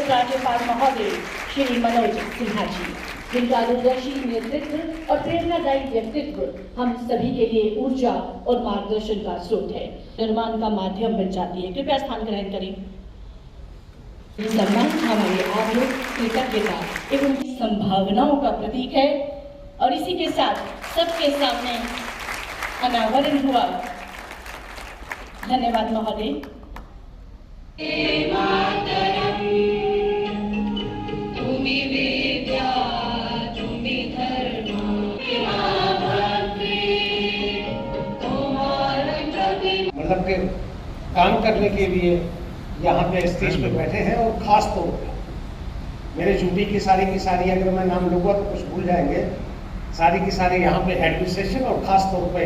पूर्व राज्यपाल महोदय श्री मनोज सिन्हा जी, जिनका दूरदर्शी नेतृत्व और प्रेरणादायी व्यक्तित्व हम सभी के लिए ऊर्जा और मार्गदर्शन का स्रोत है, निर्माण का माध्यम बन जाती है। कृपया स्थान ग्रहण करें। सम्मान हमारे आगे कृतज्ञता एवं उनकी संभावनाओं का प्रतीक है और इसी के साथ सबके सामने अनावरण हुआ। धन्यवाद महोदय। मतलब के काम करने के लिए यहाँ पे स्टेज पे बैठे हैं और खास तौर पे मेरे ड्यूटी की सारी अगर मैं नाम लूँगा तो कुछ भूल जाएंगे। सारी की सारी यहाँ पे एडमिनिस्ट्रेशन और खास तौर पे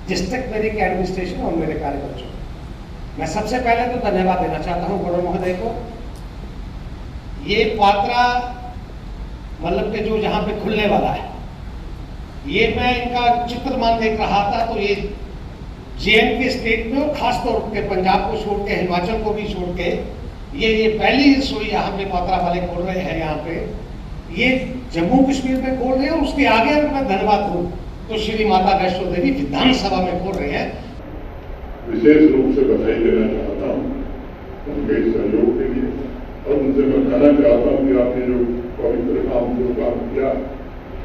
डिस्ट्रिक्ट मेरे के एडमिनिस्ट्रेशन और मेरे कार्यकर्ता, मैं सबसे पहले तो धन्यवाद देना चाहता हूँ गौरव महोदय को। ये पात्रा मतलब के जो यहाँ पे खुलने वाला है, ये मैं इनका चित्रमान देख रहा था तो ये JNK स्टेट में और खास तौर पे पंजाब को छोड़ के हिमाचल को भी छोड़ के ये पहली रसोई यहाँ पे पात्रा वाले खोल रहे हैं। यहाँ पे ये जम्मू कश्मीर में खोल रहे हैं और उसके आगे अगर मैं धन्यवाद दूँ तो श्री माता वैष्णो देवी विधानसभा में खोल रहे हैं। विशेष रूप से बधाई देना चाहता हूँ उनके सहयोग के लिए और उनसे मैं कहना चाहता हूँ कि आपने जो पवित्र काम जो काम किया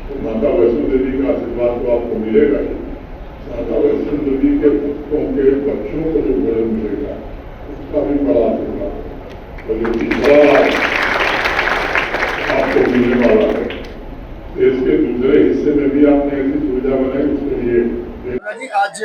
तो माता वैष्णो देवी का आशीर्वाद तो आपको मिलेगा ही, माता वैष्णो देवी के भक्तों के बच्चों को जो भोजन मिलेगा उसका भी बड़ा आशीर्वाद और जो बड़ा आपको मिलने वाला है। देश के दूसरे हिस्से में भी आपने ऐसी सुविधा बनाई, उसके लिए जी आज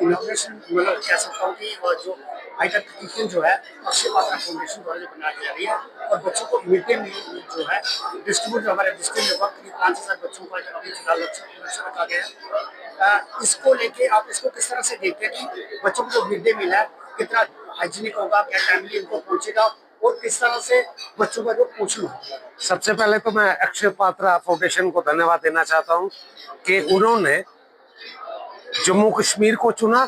इनोग्रेशन मतलब कह सकता हूँ कि जो हाईटेक किचन जो है अक्षय पात्रा फाउंडेशन द्वारा जो बनाई जा रही है और बच्चों को मिड डे मील जो है डिस्ट्रीब्यूट जो हमारे डिस्ट्रिक्ट में करीब 5000 बच्चों का अभी फिलहाल लक्ष्य रखा गया है। इसको लेके आप इसको किस तरह से देखते हैं कि बच्चों को जो मिड डे मील है कितना हाइजीनिक होगा, क्या टाइमली इनको पहुंचेगा और किस तरह से बच्चों का जो पोषण होगा? सबसे पहले तो मैं अक्षय पात्रा फाउंडेशन को धन्यवाद देना चाहता हूँ कि उन्होंने जम्मू कश्मीर को चुना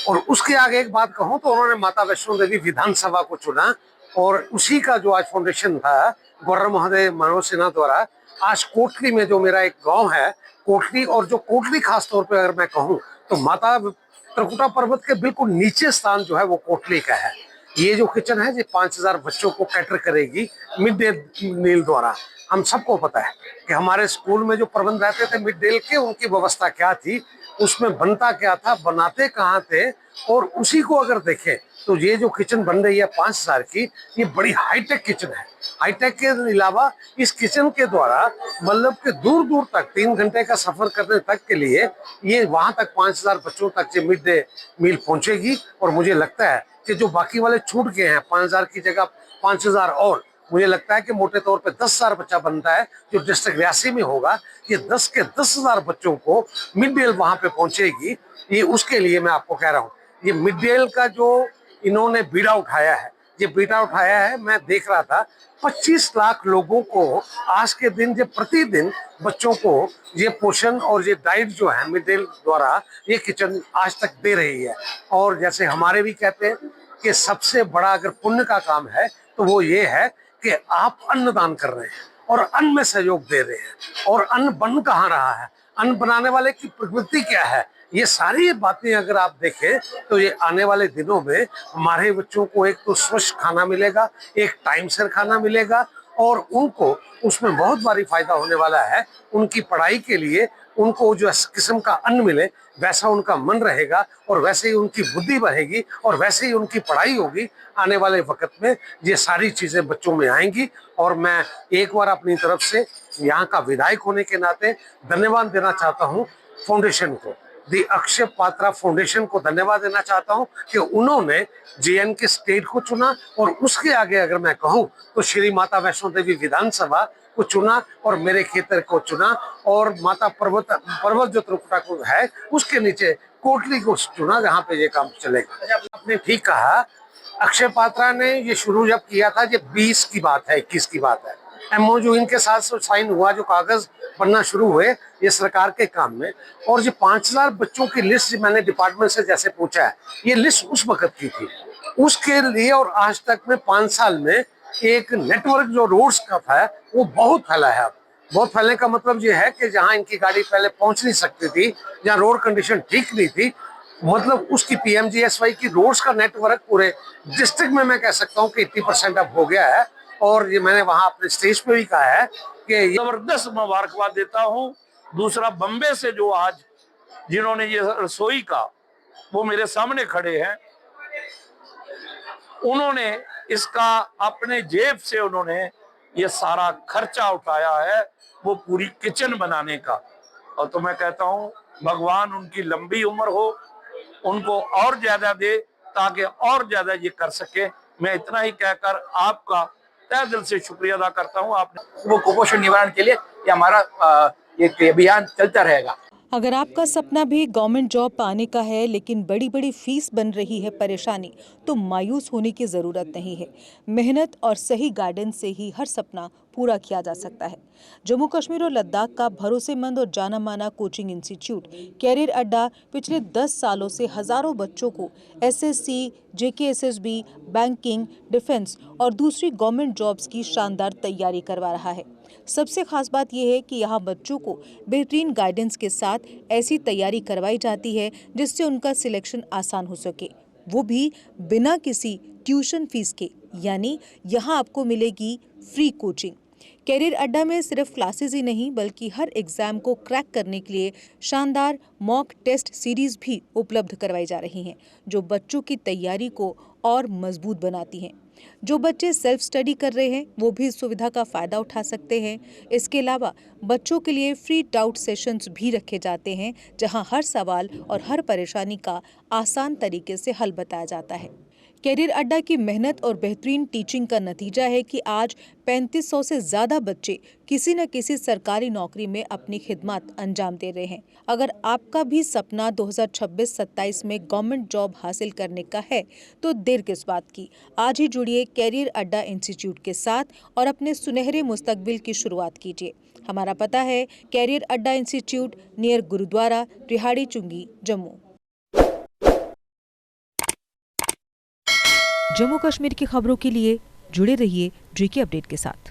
और उसके आगे एक बात कहूं तो उन्होंने माता वैष्णो देवी विधानसभा को चुना और उसी का जो आज फाउंडेशन था गौरव महोदय मनोज सिन्हा द्वारा आज कोटली में जो मेरा एक गांव है कोटली, और जो कोटली खास तौर पे अगर मैं कहूं तो माता त्रिकुटा पर्वत के बिल्कुल नीचे स्थान जो है वो कोटली का है। ये जो किचन है ये 5000 बच्चों को कैटर करेगी मिड डे मील द्वारा। हम सबको पता है कि हमारे स्कूल में जो प्रबंध रहते थे मिड डे के, उनकी व्यवस्था क्या थी, उसमें बनता क्या था, बनाते कहाँ थे, और उसी को अगर देखें तो ये जो किचन बन रही है 5000 की, ये बड़ी हाईटेक किचन है। हाईटेक के अलावा इस किचन के द्वारा मतलब कि दूर दूर तक 3 घंटे का सफर करने तक के लिए ये वहां तक 5000 बच्चों तक ये मिड डे मील पहुंचेगी। और मुझे लगता है कि जो बाकी वाले छूट गए हैं 5000 की जगह 5000 और, मुझे लगता है कि मोटे तौर पे 10,000 बच्चा बनता है जो डिस्ट्रिक्ट रियासी में होगा। ये 10 के 10,000 बच्चों को मिड डे वहां पे पहुंचेगी। ये उसके लिए मैं आपको कह रहा हूँ, ये मिड डे का जो इन्होंने बीड़ा उठाया है, ये बीड़ा उठाया है, मैं देख रहा था 25 लाख लोगों को आज के दिन ये प्रतिदिन बच्चों को ये पोषण और ये डाइट जो है मिड डे द्वारा ये किचन आज तक दे रही है। और जैसे हमारे भी कहते हैं कि सबसे बड़ा अगर पुण्य का काम है तो वो ये है कि आप अन्नदान कर रहे हैं और अन्न में सहयोग दे रहे हैं। और अन्न बन कहाँ रहा है, अन्न बनाने वाले की प्रवृत्ति क्या है, ये सारी बातें अगर आप देखें तो ये आने वाले दिनों में हमारे बच्चों को एक तो स्वच्छ खाना मिलेगा, एक टाइम से खाना मिलेगा और उनको उसमें बहुत भारी फायदा होने वाला है। उनकी पढ़ाई के लिए उनको जो किस्म का अन्न मिले वैसा उनका मन रहेगा और वैसे ही उनकी बुद्धि बढ़ेगी और वैसे ही उनकी पढ़ाई होगी। आने वाले वक्त में ये सारी चीजें बच्चों में आएंगी। और मैं एक बार अपनी तरफ से यहाँ का विधायक होने के नाते धन्यवाद देना चाहता हूँ फाउंडेशन को, दी अक्षय पात्रा फाउंडेशन को धन्यवाद देना चाहता हूं कि उन्होंने JNK स्टेट को चुना और उसके आगे अगर मैं कहूं तो श्री माता वैष्णो देवी विधानसभा को चुना और मेरे क्षेत्र को चुना और माता पर्वत जो त्रिकुटा को है उसके नीचे कोटली को चुना जहां पे ये काम चलेगा। आपने ठीक कहा, अक्षय पात्रा ने ये शुरू जब किया था, ये 20 की बात है, 21 की बात है, MOU इनके साथ साइन हुआ, जो कागज बनना शुरू हुए ये सरकार के काम में। और जो 5000 बच्चों की लिस्ट मैंने डिपार्टमेंट से जैसे पूछा है, ये लिस्ट उस वक्त की थी, उसके लिए और आज तक में 5 साल में एक नेटवर्क जो रोड्स का था वो बहुत फैला है। अब बहुत फैलने का मतलब ये है कि जहां इनकी गाड़ी पहले पहुंच नहीं सकती थी, जहां रोड कंडीशन ठीक नहीं थी, मतलब उसकी PMGSY की रोड्स का नेटवर्क पूरे डिस्ट्रिक्ट में मैं कह सकता हूं कि 80% अब हो गया है। और ये मैंने वहां अपने स्टेज पे भी कहा है कि जबरदस्त मुबारकबाद देता हूं। दूसरा, बम्बे से जो आज जिन्होंने ये रसोई का वो मेरे सामने खड़े हैं, उन्होंने इसका अपने जेब से उन्होंने ये सारा खर्चा उठाया है, वो पूरी किचन बनाने का। और तो मैं कहता हूं भगवान उनकी लंबी उम्र हो, उनको और ज्यादा दे ताकि और ज्यादा ये कर सके। मैं इतना ही कहकर आपका तहे दिल से शुक्रिया अदा करता हूं। आपने वो कुपोषण निवारण के लिए ये हमारा एक अभियान चलता रहेगा। अगर आपका सपना भी गवर्नमेंट जॉब पाने का है लेकिन बड़ी बड़ी फीस बन रही है परेशानी, तो मायूस होने की ज़रूरत नहीं है। मेहनत और सही गाइडेंस से ही हर सपना पूरा किया जा सकता है। जम्मू कश्मीर और लद्दाख का भरोसेमंद और जाना माना कोचिंग इंस्टीट्यूट कैरियर अड्डा पिछले 10 सालों से हजारों बच्चों को SSC, JKSSB, बैंकिंग, डिफेंस और दूसरी गवर्नमेंट जॉब्स की शानदार तैयारी करवा रहा है। सबसे खास बात यह है कि यहाँ बच्चों को बेहतरीन गाइडेंस के साथ ऐसी तैयारी करवाई जाती है जिससे उनका सिलेक्शन आसान हो सके, वो भी बिना किसी ट्यूशन फीस के। यानी यहाँ आपको मिलेगी फ्री कोचिंग। कैरियर अड्डा में सिर्फ क्लासेस ही नहीं बल्कि हर एग्जाम को क्रैक करने के लिए शानदार मॉक टेस्ट सीरीज भी उपलब्ध करवाई जा रही हैं, जो बच्चों की तैयारी को और मजबूत बनाती हैं। जो बच्चे सेल्फ स्टडी कर रहे हैं वो भी इस सुविधा का फायदा उठा सकते हैं। इसके अलावा बच्चों के लिए फ्री डाउट सेशंस भी रखे जाते हैं, जहां हर सवाल और हर परेशानी का आसान तरीके से हल बताया जाता है। कैरियर अड्डा की मेहनत और बेहतरीन टीचिंग का नतीजा है कि आज 3500 से ज़्यादा बच्चे किसी न किसी सरकारी नौकरी में अपनी खिदमत अंजाम दे रहे हैं। अगर आपका भी सपना 2026-27 में गवर्नमेंट जॉब हासिल करने का है तो देर किस बात की। आज ही जुड़िए कैरियर अड्डा इंस्टीट्यूट के साथ और अपने सुनहरे मुस्तकबिल की शुरुआत कीजिए। हमारा पता है कैरियर अड्डा इंस्टीट्यूट, नियर गुरुद्वारा, रिहाड़ी चुंगी, जम्मू। जम्मू कश्मीर की खबरों के लिए जुड़े रहिए JK अपडेट के साथ।